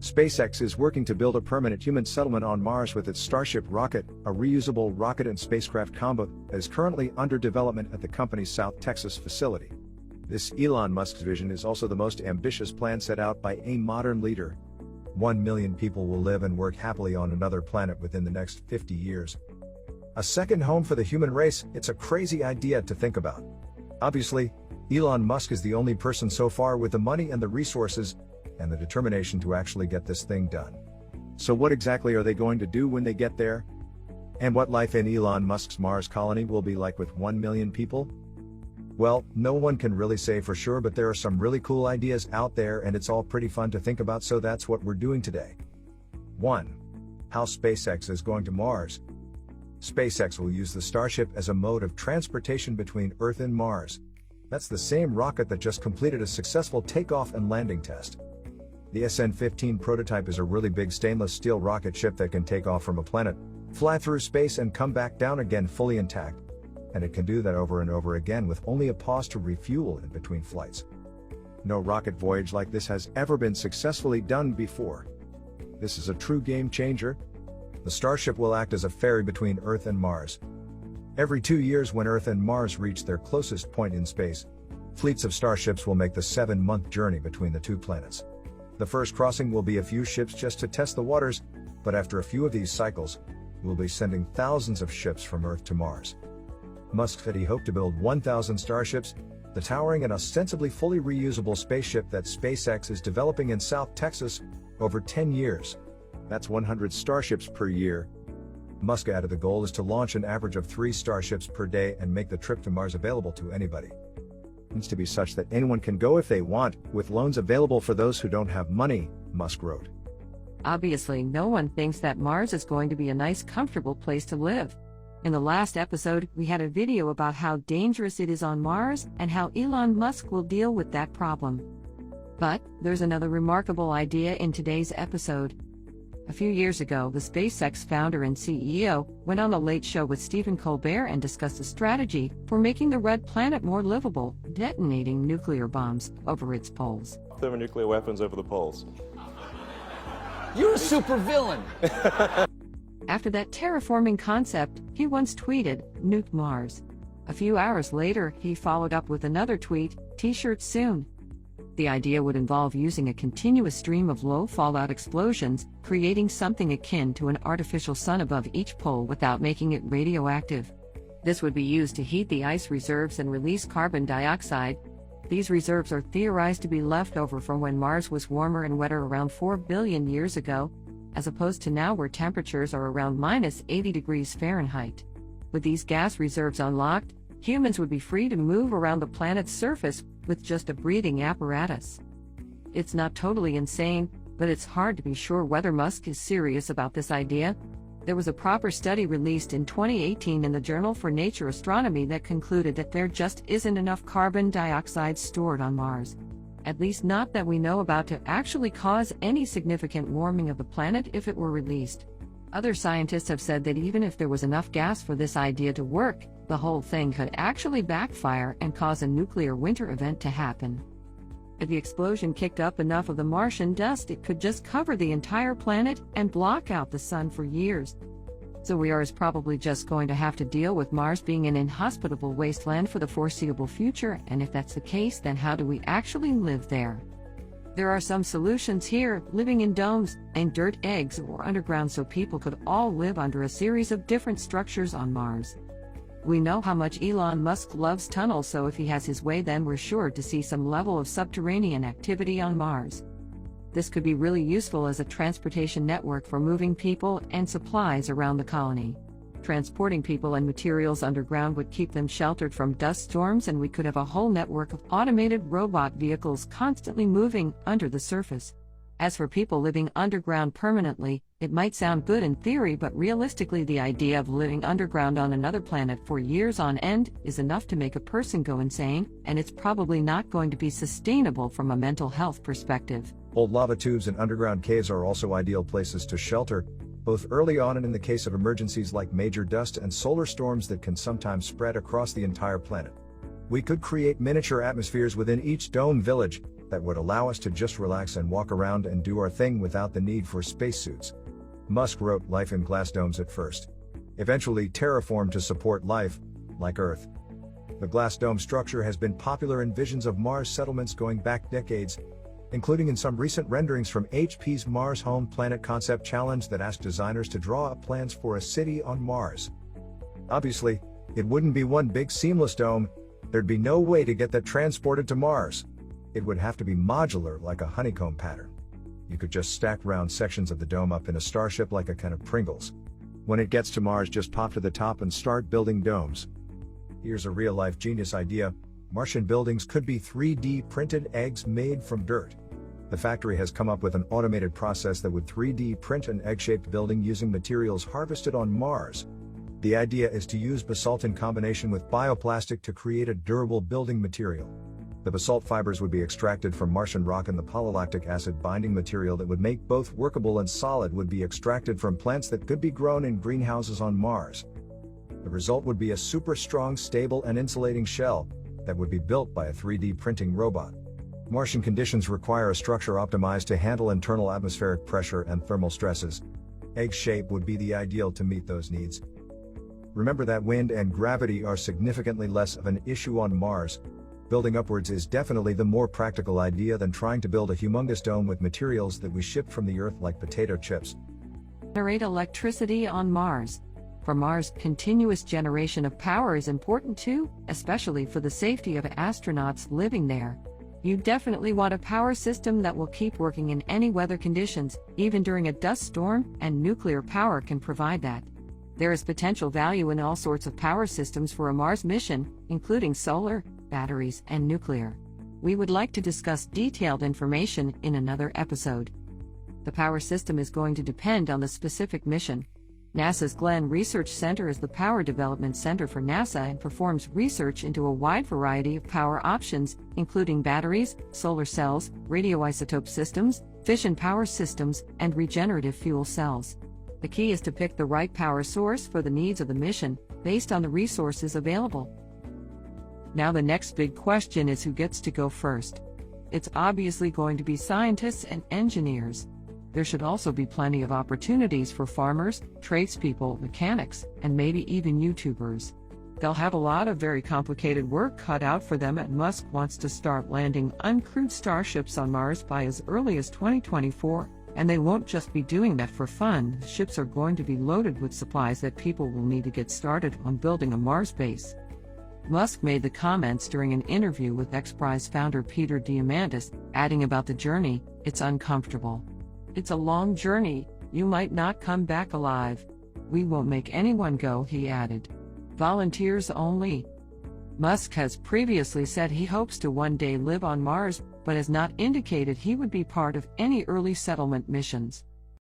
SpaceX is working to build a permanent human settlement on Mars with its Starship rocket, a reusable rocket and spacecraft combo that is currently under development at the company's South Texas facility. This Elon Musk's vision is also the most ambitious plan set out by a modern leader. 1 million people will live and work happily on another planet within the next 50 years. A second home for the human race, it's a crazy idea to think about. Obviously, Elon Musk is the only person so far with the money and the resources, and the determination to actually get this thing done. So what exactly are they going to do when they get there? And what life in Elon Musk's Mars colony will be like with 1 million people? Well, no one can really say for sure, but there are some really cool ideas out there and it's all pretty fun to think about, so that's what we're doing today. 1. How SpaceX is going to Mars. SpaceX will use the Starship as a mode of transportation between Earth and Mars. That's the same rocket that just completed a successful takeoff and landing test. The SN-15 prototype is a really big stainless steel rocket ship that can take off from a planet, fly through space and come back down again fully intact. And it can do that over and over again with only a pause to refuel in between flights. No rocket voyage like this has ever been successfully done before. This is a true game changer. The Starship will act as a ferry between Earth and Mars. Every 2 years, when Earth and Mars reach their closest point in space, fleets of Starships will make the 7-month journey between the two planets. The first crossing will be a few ships just to test the waters, but after a few of these cycles, we'll be sending thousands of ships from Earth to Mars. Musk said he hoped to build 1,000 Starships, the towering and ostensibly fully reusable spaceship that SpaceX is developing in South Texas, over 10 years. That's 100 Starships per year. Musk added the goal is to launch an average of 3 Starships per day and make the trip to Mars available to anybody. It needs to be such that anyone can go if they want, with loans available for those who don't have money, Musk wrote. Obviously, no one thinks that Mars is going to be a nice, comfortable place to live. In the last episode, we had a video about how dangerous it is on Mars and how Elon Musk will deal with that problem. But there's another remarkable idea in today's episode. A few years ago, the SpaceX founder and CEO went on a late show with Stephen Colbert and discussed a strategy for making the red planet more livable, detonating nuclear bombs over its poles. Thermonuclear weapons over the poles. You're a supervillain! After that terraforming concept, he once tweeted, "Nuke Mars." A few hours later, he followed up with another tweet, "T-shirts soon." The idea would involve using a continuous stream of low fallout explosions, creating something akin to an artificial sun above each pole without making it radioactive. This would be used to heat the ice reserves and release carbon dioxide. These reserves are theorized to be left over from when Mars was warmer and wetter around 4 billion years ago, as opposed to now where temperatures are around -80 degrees Fahrenheit. With these gas reserves unlocked, humans would be free to move around the planet's surface with just a breathing apparatus. It's not totally insane, but it's hard to be sure whether Musk is serious about this idea. There was a proper study released in 2018 in the Journal for Nature Astronomy that concluded that there just isn't enough carbon dioxide stored on Mars. At least not that we know about to actually cause any significant warming of the planet if it were released. Other scientists have said that even if there was enough gas for this idea to work, the whole thing could actually backfire and cause a nuclear winter event to happen. If the explosion kicked up enough of the Martian dust, it could just cover the entire planet and block out the sun for years. So we are probably just going to have to deal with Mars being an inhospitable wasteland for the foreseeable future, and if that's the case, then how do we actually live there? There are some solutions here, living in domes, and dirt eggs or underground, so people could all live under a series of different structures on Mars. We know how much Elon Musk loves tunnels, so if he has his way, then we're sure to see some level of subterranean activity on Mars. This could be really useful as a transportation network for moving people and supplies around the colony. Transporting people and materials underground would keep them sheltered from dust storms, and we could have a whole network of automated robot vehicles constantly moving under the surface. As for people living underground permanently, it might sound good in theory, but realistically the idea of living underground on another planet for years on end is enough to make a person go insane, and it's probably not going to be sustainable from a mental health perspective. Old lava tubes and underground caves are also ideal places to shelter, both early on and in the case of emergencies like major dust and solar storms that can sometimes spread across the entire planet. We could create miniature atmospheres within each dome village, that would allow us to just relax and walk around and do our thing without the need for spacesuits. Musk wrote life in glass domes at first. Eventually terraformed to support life, like Earth. The glass dome structure has been popular in visions of Mars settlements going back decades, including in some recent renderings from HP's Mars Home Planet Concept Challenge that asked designers to draw up plans for a city on Mars. Obviously, it wouldn't be one big seamless dome. There'd be no way to get that transported to Mars. It would have to be modular like a honeycomb pattern. You could just stack round sections of the dome up in a starship like a can of Pringles. When it gets to Mars, just pop to the top and start building domes. Here's a real-life genius idea. Martian buildings could be 3D printed eggs made from dirt. The factory has come up with an automated process that would 3D print an egg-shaped building using materials harvested on Mars. The idea is to use basalt in combination with bioplastic to create a durable building material. The basalt fibers would be extracted from Martian rock, and the polylactic acid binding material that would make both workable and solid would be extracted from plants that could be grown in greenhouses on Mars. The result would be a super strong, stable, and insulating shell that would be built by a 3D printing robot. Martian conditions require a structure optimized to handle internal atmospheric pressure and thermal stresses. Egg shape would be the ideal to meet those needs. Remember that wind and gravity are significantly less of an issue on Mars. Building upwards is definitely the more practical idea than trying to build a humongous dome with materials that we ship from the Earth like potato chips. Generate electricity on Mars. For Mars, continuous generation of power is important too, especially for the safety of astronauts living there. You definitely want a power system that will keep working in any weather conditions, even during a dust storm, and nuclear power can provide that. There is potential value in all sorts of power systems for a Mars mission, including solar, batteries, and nuclear. We would like to discuss detailed information in another episode. The power system is going to depend on the specific mission. NASA's Glenn Research Center is the power development center for NASA and performs research into a wide variety of power options, including batteries, solar cells, radioisotope systems, fission power systems, and regenerative fuel cells. The key is to pick the right power source for the needs of the mission, based on the resources available. Now the next big question is who gets to go first. It's obviously going to be scientists and engineers. There should also be plenty of opportunities for farmers, tradespeople, mechanics, and maybe even YouTubers. They'll have a lot of very complicated work cut out for them, and Musk wants to start landing uncrewed starships on Mars by as early as 2024. And they won't just be doing that for fun. Ships are going to be loaded with supplies that people will need to get started on building a Mars base. Musk made the comments during an interview with XPRIZE founder Peter Diamandis, adding about the journey, "It's uncomfortable. It's a long journey, you might not come back alive. We won't make anyone go," he added. "Volunteers only." Musk has previously said he hopes to one day live on Mars, but has not indicated he would be part of any early settlement missions.